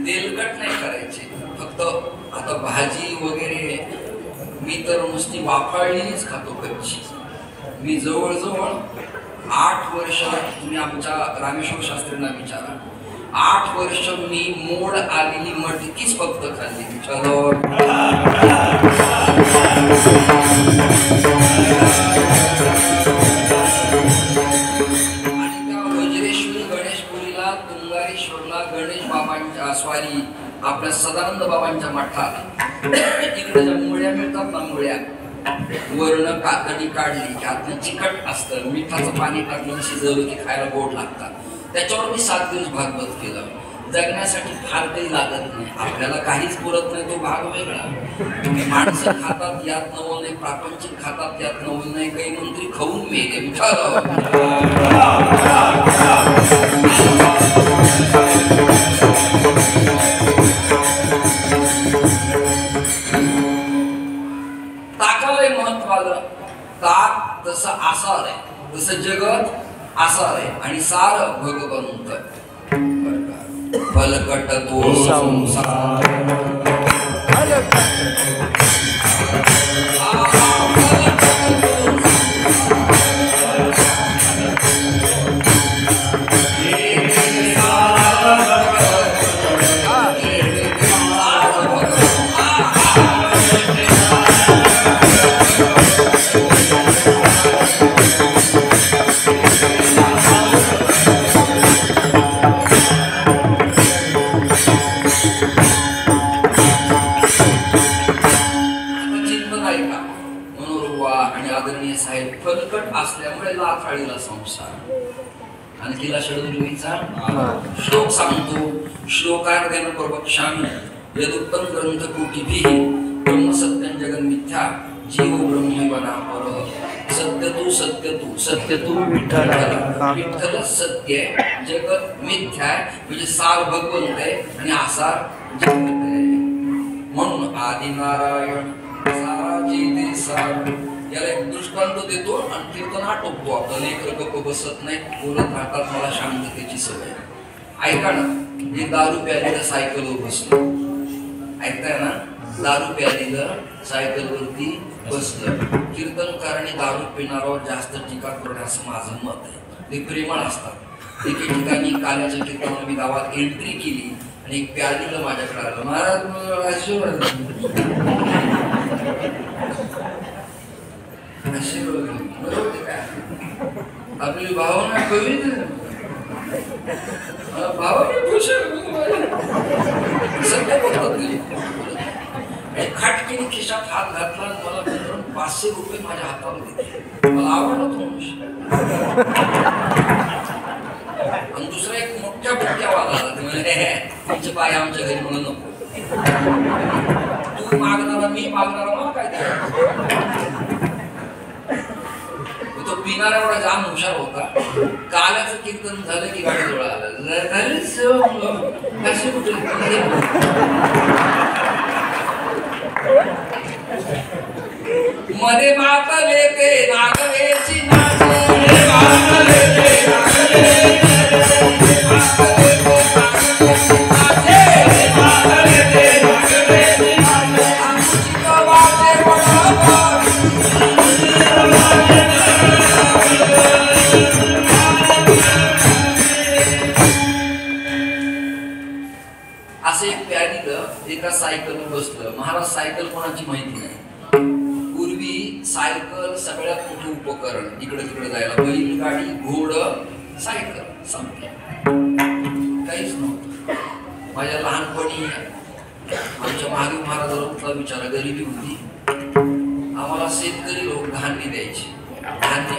तेलकट नाही करायचे. फक्त आता भाजी वगैरे मी तर नुसती वाफाळलीच खातो कच्ची. मी जवळजवळ 8 वर्ष, तुम्ही आमच्या रामेश्वर शास्त्रींना विचारा, 8 वर्ष मी मोड आलेली मटकीच फक्त खाल्ली. चलो आणि त्या वज्रेश्वरी गणेशपुरीला, तुंगारेश्वरला गणेश बाबांच्या स्वारी आपल्या सदानंद बाबांच्या मठात इकडे ज्या मुळ्या मिळतात ना, मुळ्या वर्ण कातडी काढली की आतलं चिकट असतं, मिठाचं पाणी टाकून शिजवलं की खायला गोड लागतात. त्याच्यावर मी 7 दिवस भागवत केलं. जगण्यासाठी फार काही लागत नाही, आपल्याला काहीच पुरत नाही, तो भाग वेगळा. माणसं खातात यात नवल नाही, प्रापंचिक खातात यात नवल नाही, काही मंत्री खाऊन मेले. ताकाला महत्व आलं. ताक तसं आसार आहे, तसं जगत आसार आहे आणि सार भगवंत. फलकट तो संसार लाथाळीला संसार. आणि तिला षडूर्वीचा श्लोक सांगतो. श्लोकार्धेन प्रवक्ष्यामि यदुक्तं ग्रंथ कोटिभिः ब्रह्म सत्यं जगन् मिथ्या जीवो ब्रह्मैव नापरः. सत्य तू विठ्ठल. विठ्ठल सत्य आहे, जगत मिथ्या आहे. म्हणजे सार भगवंत आहे आणि आसार जगत आहे. म्हणून आदि नारायण साराची ते सार. याला एक दृष्टांत देतो आणि कीर्तन आटोपतो. आपण एक गप्प बसत नाही, बोलत राहतात. मला शांततेची सवय. ऐका ना, मी दारू प्यायला सायकलवर बसलो. ऐकताय ना, दारू प्यायला सायकलवरती बसलं. कीर्तनकारांनी दारू पिणाऱ्यावर जास्त टीका करणं असं माझं मत आहे. ते प्रेमळ असतात. एके ठिकाणी काल्याच्या कीर्तनाला मी गावात एंट्री केली आणि एक प्यालीला माझ्याकडे आलं. महाराज आपली भावना कवी खाटकीने खिशात हात घातला आणि मला 500 रुपये माझ्या हातावर दिले. मला आवडला तो मनुष्य. आणि दुसरा एक मोठ्या वाद आला. तुमचे पाय आमच्या घरी म्हणून नको. तू मागणारा मी मागणारा मला काय द्यायचं. तो पिणारा एवढा जाम हुशार होता. काल्याचं कीर्तन झालं की गाडी जवळ आलं. मध्ये मातले ते नागवेची एका सायकलवर बसलं. महाराज सायकल कोणाची माहिती नाही. पूर्वी सायकल सगळ्यात मोठं उपकरण इकडे तिकडे जायला. बैलगाडी, घोड, सायकल संपली. काहीच नव्हतं. माझ्या लहानपणी आमच्या महादेव महाराजाला कुठला विचारा, गरिबी होती. आम्हाला शेतकरी लोक धान्य द्यायचे. धान्य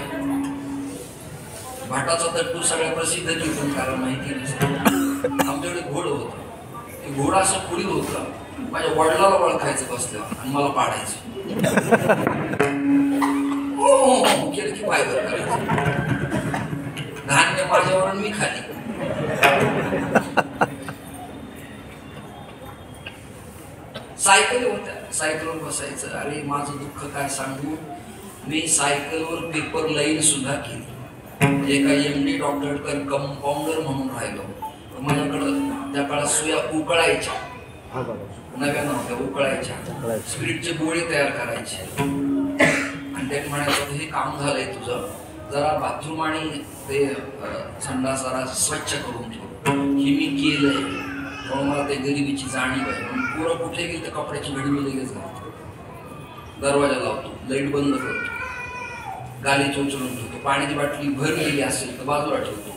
भाटाचा तट्टू सगळ्या प्रसिद्ध कीर्तनकारांना माहिती नसतं. आमच्याकडे घोड होतं. घोडा असं पुढे होता. माझ्या वडिलाला ओळखायचं बसलं आणि मला पाडायचं. केलं की पायवर करायचं. धान्य माझ्यावर मी खाली. सायकल होत्या. सायकलवर बसायचं. अरे माझं दुःख काय सांगू. मी सायकलवर पेपर लाईन सुद्धा केली. एका MD डॉक्टरकडे कंपाऊंडर म्हणून राहिलो. माझ्याकडं त्या काळात सुया उकळायच्या, नव्या नव्हत्या, उकळायच्या, स्पिरिटचे गोळे तयार करायचे. आणि ते म्हणायचं हे काम झालंय तुझं, जरा बाथरूम आणि ते संडास जरा स्वच्छ करून ठेव. हे मी केलंय म्हणून मला ते गरिबीची जाणीव आहे. म्हणून पोरं कुठे गेली तर कपड्याची घडी मी लगेच घालतो, दरवाजा लावतो, लाईट बंद करतो, गालीच उचलून ठेवतो. पाण्याची बाटली भरलेली असेल तर बाजूला ठेवतो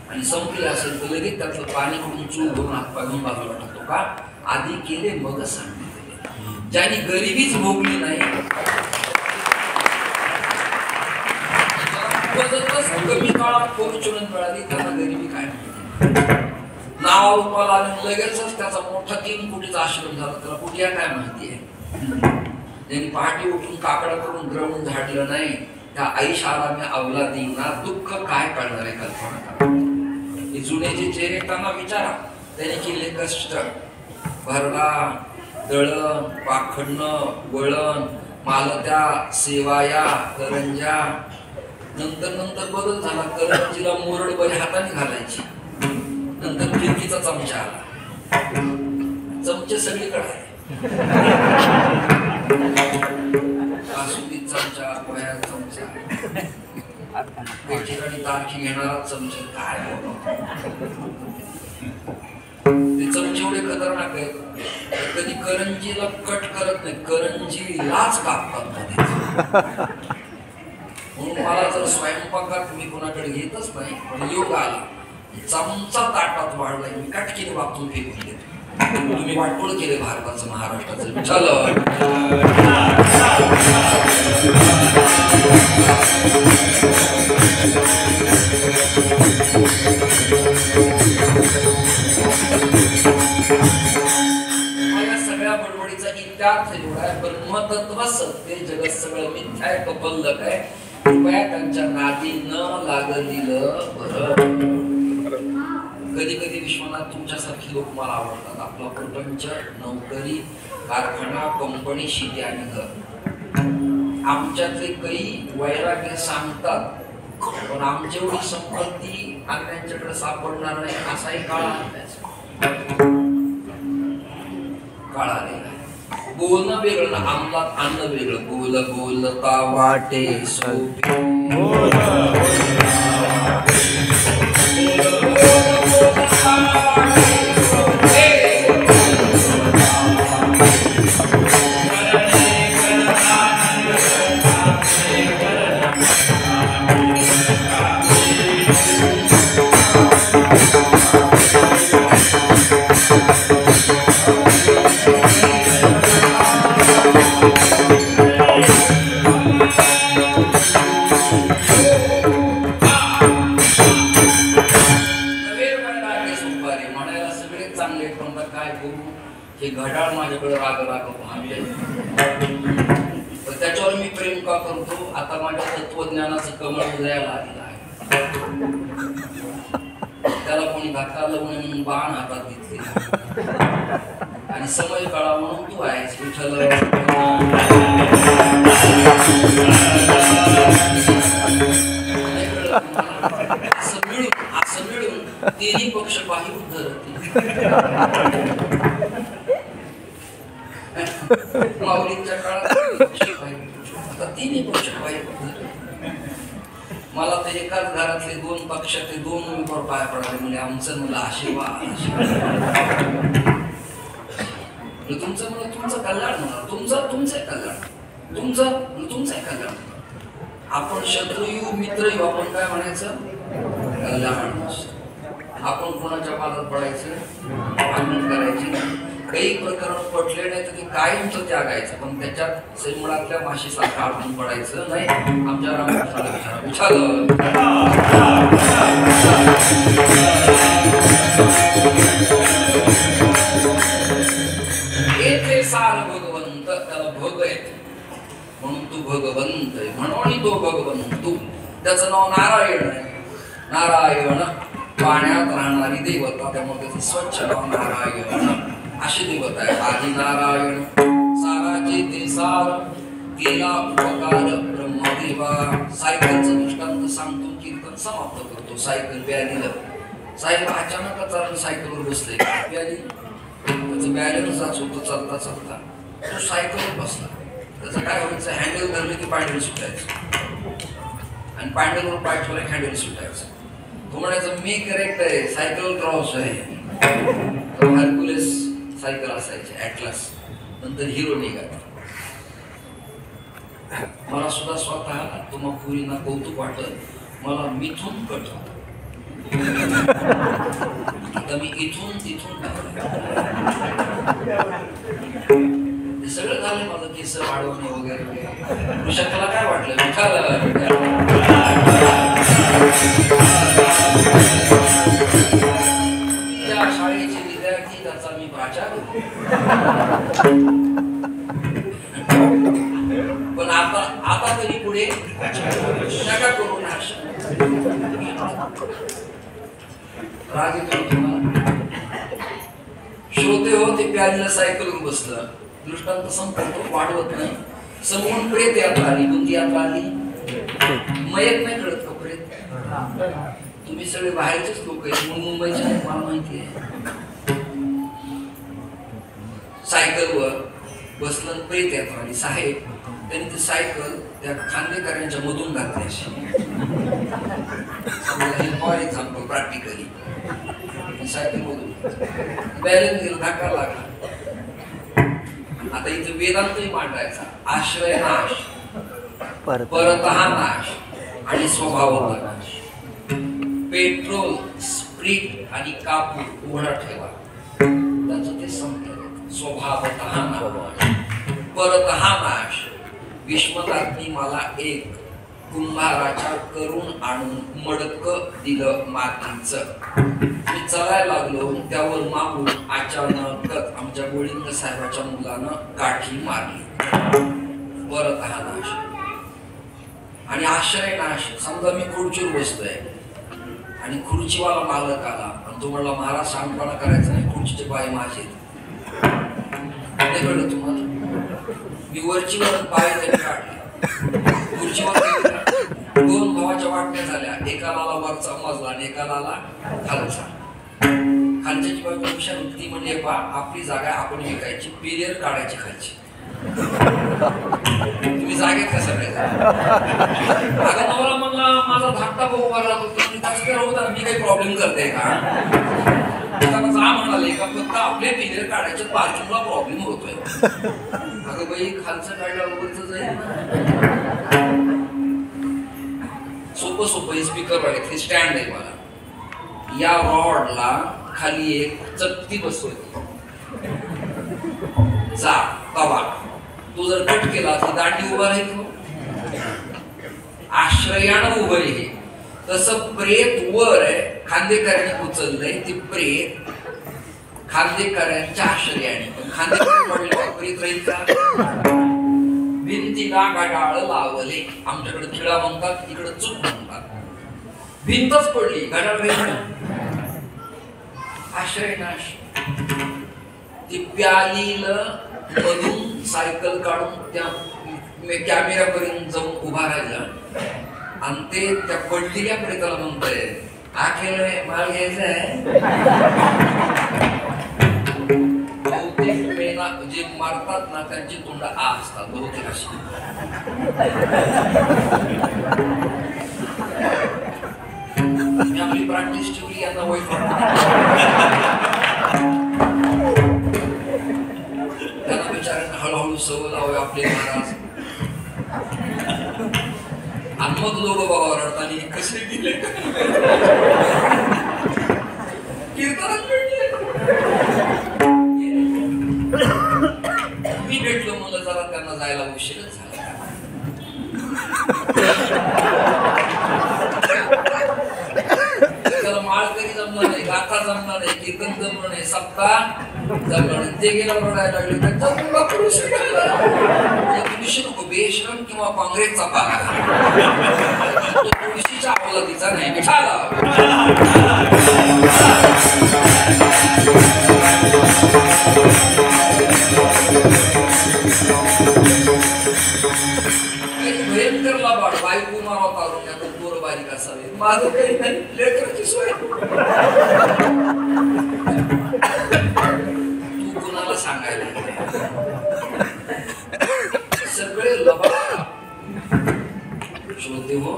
आणि संपली असेल तर लगेच त्यातलं पाणी करून चूल भरून हातपाय घेऊन बाजूला ठेवतो. का? आधी केले मगच सांगितले. ज्यांनी गरिबीच भोगली नाही, कमी काळात फॉर्च्युनर मिळाली, त्यांना गरिबी काय माहिती. नाव रूपाला लगेचच त्याचा मोठा 3 कोटीचा आश्रम झाला. त्याला कुठे काय माहिती आहे? त्यांनी पहाटे उठून काकडा करून द्रवून झाडलं नाही, त्या ऐश आरामे अवलादींना दुःख काय कळणार आहे? कल्पना करा. हे जुने जे चेहरे त्यांना विचारा, त्यांनी केले कष्ट, भरडा, दळण, पाखडणं, वळण, मालत्या, सेवाया, करंजा. नंतर नंतर बदल झाला. करंजीला मोरड बरी हाताने घालायची, नंतर फिरकीचा चमचा आला. चमचे सगळीकडे आहे, कासुंदीत चमचा, पोह्या चमचा, काही ठिकाणी तारखी घेणारा चमचा. काय ते चमचे एवढे खतरनाक आहेत, कधी करंजीला कट करत नाही, करंजीलाच कापतात. म्हणून मला जर स्वयंपाकात मी कोणाकडे घेतच नाही, पण योग आला, चमचा ताटात वाढलाय, मी काटकीने वापरून फेकून देतो. तुम्ही वाटोळ केले भारताचं, महाराष्ट्राचं. चलो या सगळ्या बडबडीचा इत्यार्थ एवढा आहे, ब्रह्मतत्व सत्य जगत सगळं मिथ्या आहे, कपल्लक आहे. कृपया त्यांच्या नादी न लागलेलं बरं. कधी कधी विश्वनाथ तुमच्यासारखी लोक मला आवडतात. आपला प्रपंच, नोकरी, कारखाना, कंपनी, शेती आणि घर. आमच्यातले काही वैराग्य सांगतात, पण आमची एवढी संपत्ती आणि त्यांच्याकडे सापडणार नाही असाही काळ आलेला आहे. बोलणं वेगळं ना, अंमलात आणणं वेगळं. बोल बोलता वाटे सोपे, हे घड्याळ माझ्याकडे राग राग पाहते, त्याच्यावर मी प्रेम का करतो? आता माझ्या तत्वज्ञानाचं कमळ उदयाला आलेलं आहे. त्याला कोणी धक्का लावून बाण हातात घेतली आणि समय काळा म्हणून तू आहेस विठ्ठल. असं मिळून तिन्ही पक्ष पाही उद्धरतील. माऊलींच्या काळात आता तिन्ही पक्ष पाहिजे. मला तर एकाच घरातले 2 पक्षातले 2 उमेदवार पाया पडाले, म्हणजे आमचं मला आशीर्वाद. तुमचं मला तुमचं कल्याण म्हणा, तुमचं कल्याण, तुमचं कल्याण. आपण शत्रू येऊ मित्र येऊ, आपण काय म्हणायचं? कल्याण. आपण कोणाच्या पादात पडायचं, आनंद करायची. काही प्रकरण पटले नाही तर ते कायमचं त्यागायचं, पण त्याच्यात सैमळातल्या माशीसारखं अडकून पडायचं नाही. आमच्या रामकृष्णाला विचारलं, येथे सार भगवंत, त्याला भग येते म्हणून तू भगवंत आहे, म्हणून तो भगवंत. तू त्याचं नाव नारायण आहे. नारायण पाण्यात राहणारी देवता, त्यामुळे त्याचं स्वच्छ नाव नारायण अशी देवता आहे. आदि नारायण साराचे ते सार, केला उपकार ब्रह्मदेवा. सायकलचं दृष्टांत सांगतो, कीर्तन समाप्त करतो. सायकल प्यायला साहेब अचानक सायकलवर बसले, त्याचं बॅलन्स जात होतं चालता चालता, तो सायकलवर बसला. त्याचं काय व्हायचं, हँडल धरलं की पायडल सुटायचं आणि पायडलवर पाय ठेवला हँडल सुटायचं. तो म्हणायचं मी करेक्ट आहे, सायकल क्रॉस आहे. हरक्युलिस सायकल असायची ॲटलास, नंतर हिरो निघाला. मला सुद्धा स्वतः तुम्हा पुरींना कौतुक वाटत, मला मिथून कट आता मी इथून तिथून हे सगळं झालं माझं, केस वाढवणे वगैरे. वृषभाला काय वाटलं, त्या शाळेचे विद्यार्थी त्याचा मी प्राचार्य. पण आता तरी पुढे नका करू राग येतो तुम्हाला. श्रोते हो, ते प्याजीला सायकलवर बसलं, दृष्टांत संपर्क वाढवत नाही. समोरून प्रेत यात्रा आली. कोणती यात्रा आली? मयत नाही कळत का प्रेत? तुम्ही सगळे बाहेरचेच लोक आहेत, म्हणून मुंबईचे आहेत, मला माहिती आहे. सायकलवर बसलं, प्रेत यात्रा आली. साहेब त्यांनी ती सायकल त्या खांदेकरांच्या मधून घातली अशी. फॉर एक्झाम्पल प्रॅक्टिकली सायकल मधून बॅलन्स गेला, धक्का लागला. आता इथे वेदांतही मांडायचा. आश्रय नाश, परतहा नाश आणि स्वभाव नाश. पेट्रोल, स्प्रिट आणि कापूर उघडा ठेवा, त्याचं ते संपलं. स्वभावतः नाश, परतहा नाश. विश्वनाथनी मला एक कुंभाराच्या करून आणून मडक दिलं मातीचं. मी चालायला लागलो, त्यावर मागून अचानक आमच्या गोळिंग साहेबाच्या मुलानं काठी मारली. परतहा नाश आणि आश्रय नाश. समजा मी खुर्चीवर बसतोय आणि खुर्चीवाला मालक आला आणि तो म्हणला महाराज शांतपणा करायचा नाही, खुर्चीचे पाय माझे. कळलं तुम्हाला? मी वरचीवर पाय त्यांनी काढले. खुर्चीवर दोन भावाच्या वाटण्या झाल्या, एकाला वरचा मजला आणि एकाला खालचा. खालच्याची बाजू हुशार होती, म्हणजे आपली जागा आपण विकायची, पिरियर काढायची खालची. तुम्ही जागेत कसं अगं नवरा म्हणला माझा धाकटा भाऊ उभा राहतो, मी काही प्रॉब्लेम करते का? जा म्हणाले का फक्त आपले पिरियर काढायचे, पार्किंगला प्रॉब्लेम होतोय. अगं बाई खालचं काढलं वरचं जाईल. सोपं सोपं स्पीकर वाले स्टँड आहे मला. या रॉडला खाली एक चकती बसवली, जा तवा. तू जर कट केला तर दांडी उभा राहील, आश्रयानं उभं आहे. तसं प्रेत वर आहे, खांदेकरांनी उचललंय. ते प्रेत खांदेकरांच्या आश्रयाने. पण खांदेकर पडले प्रेत राहील का? भिंतीला घड्याळ लावले. आमच्याकडे खिळा म्हणतात, इकडे चूक म्हणतात. भिंतच पडली, घड्याळ राहील. आश्रय नाश. ती प्यालीला मधून सायकल काढून त्या कॅमेऱ्यापर्यंत जाऊन उभा राहिला आणि ते त्या पडलेल्या प्रेताला म्हणतोय, आखेल माल घ्यायचा आहे. बहुतेक मेना जे मारतात ना त्यांची तोंड आ असतात बहुतेक अशी. मी आपली प्रॅक्टिस ठेवली, यांना वाईट त्यांना विचारायला हळूहळू सवय लावावी आपले महाराज. आणि मग लोक बाबा रडतानी कसे गेले कीर्तनात मी भेटलो म्हणलं जरा त्यांना जायला उशीरच झाला. त्याला माळकरी जमलं नाही, गाथा जमला नाही, कीर्तन जमलं नाही, सप्ताह जमलं नाही. ते गेलं रडायला लागले. त्यांचा पुरुष नको बेशरम किंवा काँग्रेसचा पाला तुळशीच्या अवलादीचा नाही मिठाला. भयंकर लाभाड बायको मारा तारुण्यात पोर बारीक असावे. माझं काही नाही, लेकराची सोय. तू कुणाला सांगायला सगळे लबाड. श्रोते हो,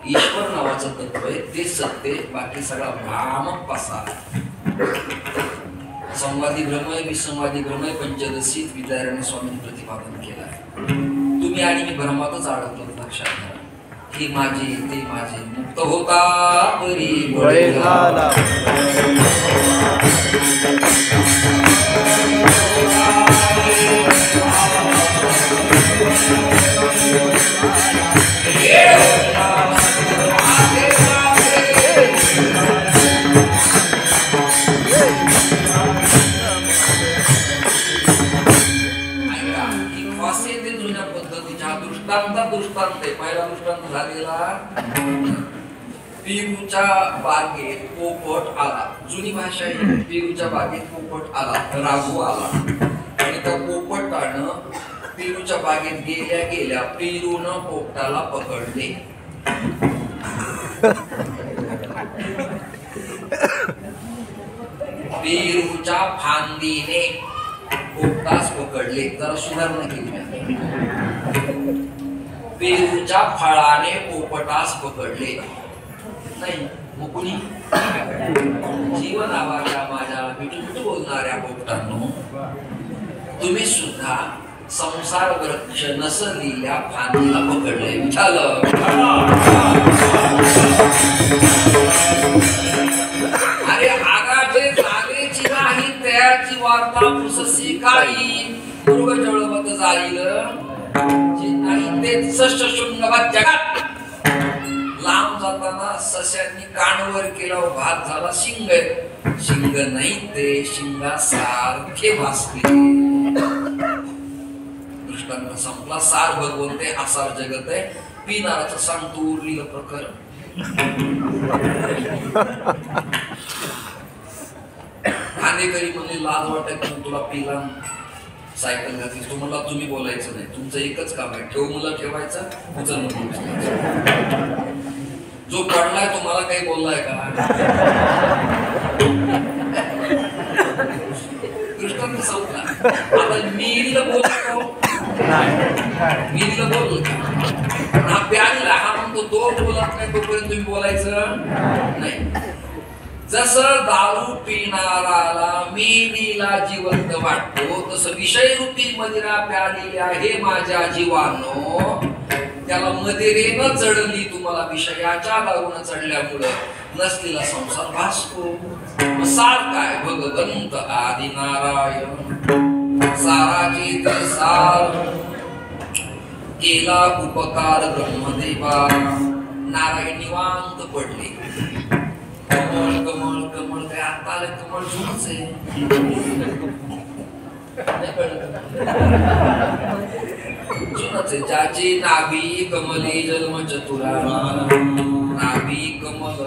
ईश्वर नावाचं तत्व आहे ते सत्य, बाकी सगळा भ्रामक पसा. संवादी भ्रमय विसंवादी भ्रमय पंचदशीत विद्यारायण स्वामींनी प्रतिपादन केलं आहे. तुम्ही आणि मी भ्रमातच अडकलो. लक्षात घ्या, ही माझी ते माझे, मुक्त होता परी बळे झाला. दृष्टांत आहे. पहिला दृष्टांत झालेला पेरूच्या बागेत पोपट आला. जुनी भाषा आहे. पेरूच्या बागेत पोपट आला, राघू आला आणि त्या पोपटानं पेरूच्या बागेत गेल्या गेल्या पेरूनं पोपटाला पकडले. पेरूच्या फांदीने पोपटास पकडले. जरा सुधारणा केली. पेरूच्या फळाने पोपटास पकडले नाही. मग कुणी जीवन आवाच्या माझ्या मिठू बोलणाऱ्या पोपटांनो, तुम्ही सुद्धा संसार वृक्ष नसलेल्या फांदीला पकडले. विचारलं अरे आगाचे जागेची नाही त्याची वार्ता पुससी काही मृगजळवत जाईल. जगात लांब जाताना सस्यांनी कानवर केला, भात झाला शिंग. शिंग नाही ते शिंगासारखे भासले. दृष्टांत संपला. सार भगवंत आहे, आसार जगत आहे. पिनाराचं सांगतो उरलेलं प्रकरण. खांदेकरी म्हणले लाज वाटत म्हणून तुला पिला सायकल घातली. तो म्हणला तुम्ही बोलायचं नाही, तुमचं एकच काम आहे, ठेव मुलं ठेवायचा, उचल मुलं उचलायचं. जो पडलाय तो मला काही बोललाय का? दृष्टांत संपला. आता मी बोलतो, मी बोललो हा प्यारीला, हा म्हणतो तो बोलत नाही तोपर्यंत तुम्ही बोलायचं नाही. जसं दारू पिणाराला मेलीला जिवंत वाटतो, तसं विषय रूपी मदिरा प्याली आहे माझ्या जीवानो. त्याला मदिरेनं चढली तुम्हाला विषयाच्या दारूनं चढल्यामुळं नसलेला संसार भासतो. सार काय भगवंत आदि नारायण. साराची तर सार केला उपकार ब्रह्मदेवा. नारायण निवांत पडले. कमळ कमळ कमळ काय आता आलं कमळ जुनच आहे. जुनच आहे. ज्याची नाभी कमले जन्म चतुरा. नाभी कमल,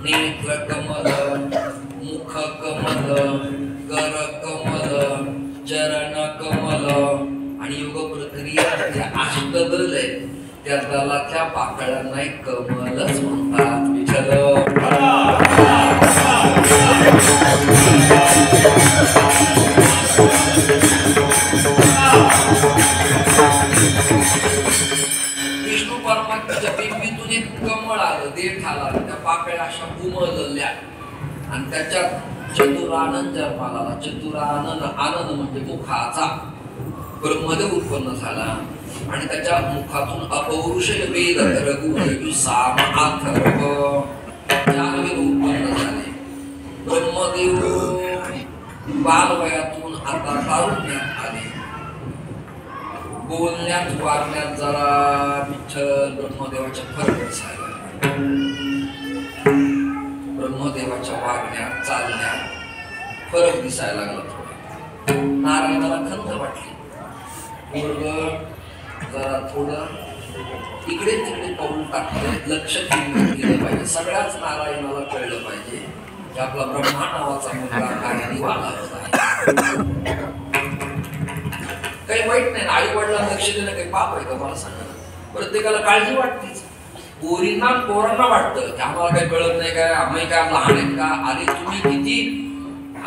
नेत्र कमल, मुख कमल, कर कमल, चरण कमल आणि योग प्रक्रिया अष्टदल आहे. त्या दलाच्या पाकळ्यांना कमलच म्हणतात. विठ्ठल विष्णू परमात्म्याच्या बिंबीतून एक कमळ आलं, देठ आला. त्या पाकळ्या अशा उमलल्या आणि त्याच्यात चतुरानंद जन्माला आला. चतुरानंद, आनंद म्हणजे मुखाचा ब्रह्मदेव उत्पन्न झाला आणि त्याच्या मुखातून अपौरुष वेद रघु साम अथर्व चार वेद उत्पन्न झाले. ब्रह्मदेव बालवयातून आता तारुण्यात आले. बोलण्यात वागण्यात जरा विठ्ठल ब्रह्मदेवाच्या फरक दिसायला. ब्रह्मदेवाच्या वागण्यात चालण्यात फरक दिसायला लागला. थोडा नारायणाला खंत वाटली. जरा थोडं इकडे तिकडे पाऊल टाकतोय, लक्ष केलं पाहिजे. सगळ्याच नारायणाला कळलं पाहिजे की आपला ब्रह्मा नावाचा मुलगा काय वागत आहे. काही वाईट नाही. आई वडिलांना लक्ष देणं काही पाप आहे का मला सांगा. प्रत्येकाला काळजी वाटतेच. पोरींना पोरांना वाटतं की आम्हाला काही कळत नाही काय, आम्ही काय लहान आहेत का? अरे तुम्ही किती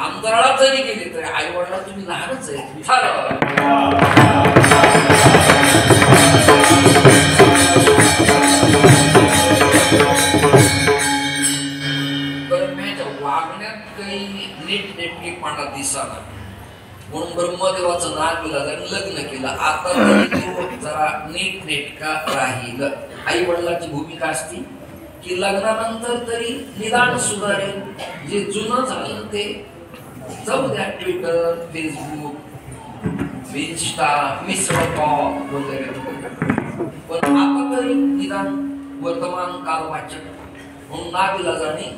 अंतराळात जरी गेले तरी आई वडिला तुम्ही लहानच आहे. वागण्यात काही नीटनेटकेपणा दिसला म्हणून ब्रह्मदेवाचं नागविलाजाने लग्न केलं. आता तरी तो जरा नीटनेटका राहील. आई वडिलांची भूमिका असती की लग्नानंतर तरी निदान सुधारेल. जे जुनं झालं ते जाऊ द्या, Twitter, Facebook, Insta, misal pav वगैरे, पण आता तरी निदान वर्तमान काल वाचक म्हणून नागविलाजाने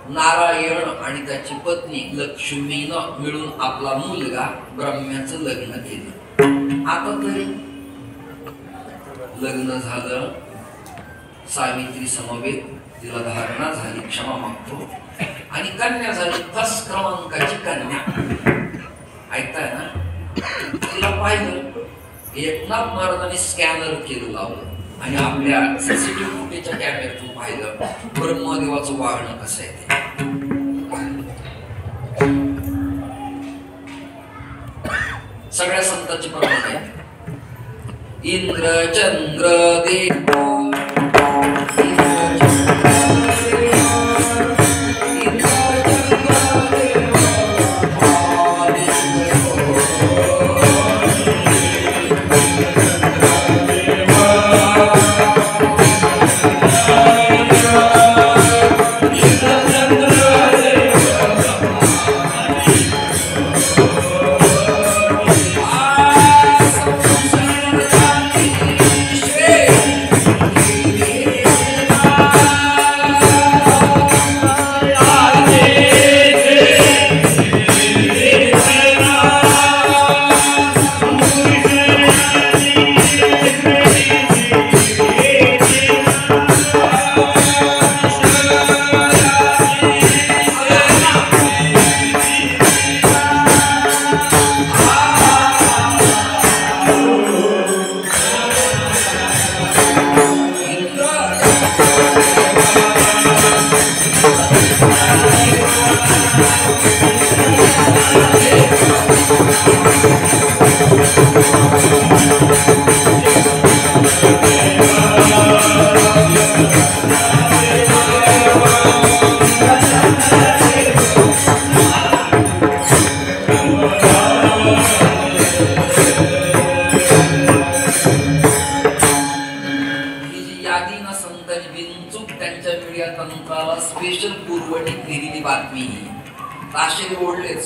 नारायण आणि त्याची पत्नी लक्ष्मीनं मिळून आपला मुलगा ब्रह्म्याचं लग्न केलं. आता तरी लग्न झालं, सावित्री समवेत तिला धारणा झाली, क्षमा मागतो, आणि कन्या झाली. फर्स्ट क्रमांकाची कन्या. ऐकताय ना? तिला पाहिलं, एकनाथ महाराजांनी स्कॅनर केलं लावलं आणि आपल्या सीसीटीव्ही फुटेजच्या कॅमेऱ्यातून पाहिलं ब्रह्मदेवाचं वागणं कसं आहे ते. सगळ्या संतांची प्रमाण आहे. इंद्र चंद्र देव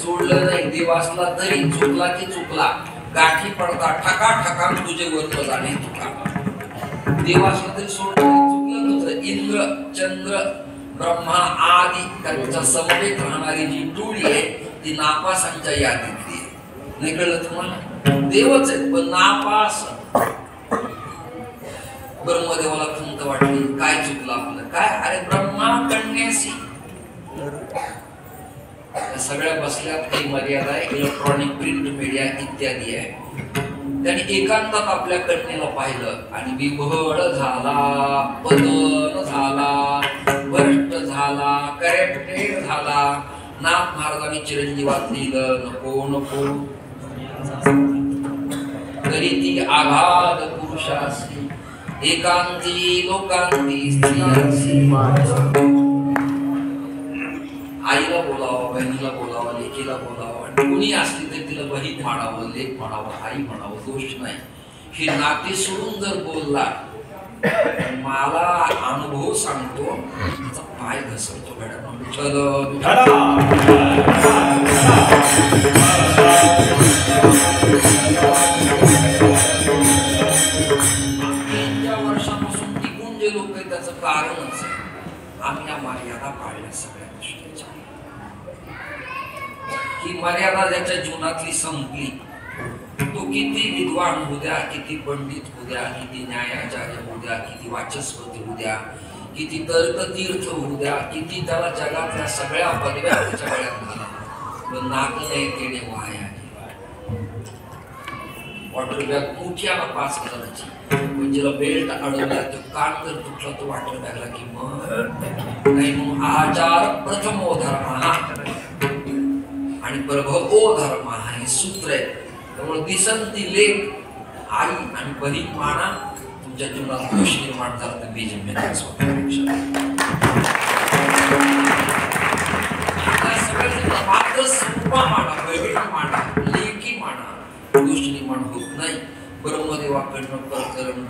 सोडलं नाही देवासला तरी चुकला की चुकला, गाठी पडता ठका ठका तुझे वर्ग जाणे तुका. देवासला तरी सोडलं चुकलं तुझं. इंद्र चंद्र ब्रह्मा आदी त्यांच्या समवेत राहणारी जी टोळी आहे ती नापासांच्या यादीतली आहे. नाही कळलं तुम्हाला? देवच आहेत पण नापास. ब्रह्मदेवाला खंत वाटली, काय चुकलं आपलं काय? अरे ब्रह्मा कन्यासी. सगळ्या बसल्यात काही मर्यादा आहे, इलेक्ट्रॉनिक प्रिंट मीडिया इत्यादी आहे. त्याने एकांतात आपल्या कन्येला पाहिलं आणि विभळ झाला, पतन झाला, भ्रष्ट झाला, करप्टेड झाला. नाथ महाराजांनी चिरंजीवात लिहिलं, नको नको तरी ती आघात पुरुषासी, एकांती लोकांती स्त्रियांसी. आईला बोलावं, बहिणीला बोलावं, लेकीला बोलावं, कुणी असली तरी तिला बहीण म्हणावं, लेक म्हणावं, आई म्हणावं, दोष नाही. ही नाती सोडून जर बोलला, मला अनुभव सांगतो, तिचा पाय घसरतो. वर्षापासून टिकून जे लोक आहेत त्याचं कारणच आहे आम्ही या मर्यादा पाळल्या सगळ्या गोष्टीच्या. ही मर्यादा ज्याच्या जीवनातली संपली, तो किती विद्वान होऊ द्या, किती पंडित होऊ द्या, किती न्यायाचार्य होऊ द्या, किती वाचस्पती होऊ द्या, किती तर्कतीर्थ होऊ द्या, किती त्याला जगातल्या सगळ्या पदव्या त्याच्या गळ्यात घाला, पण नागले केले वाया. वॉटर बॅग मोठी 5,000ची, गंजीला बेल्ट अडवला तो कान जर तुटला तो वाटलं लागला की मग नाही मग आचार प्रथमो धर्म आणि प्रभवो धर्म हे सूत्र आहे. त्यामुळे दिसंती लेख आई आणि बहीण माना तुमच्या जीवनात दोष निर्माण झाला तर बीज मात्र स्वरूपा माना बहीण माना लेखी माना दोष निर्माण होत नाही. ब्रह्मदेवाकडनं प्रकरण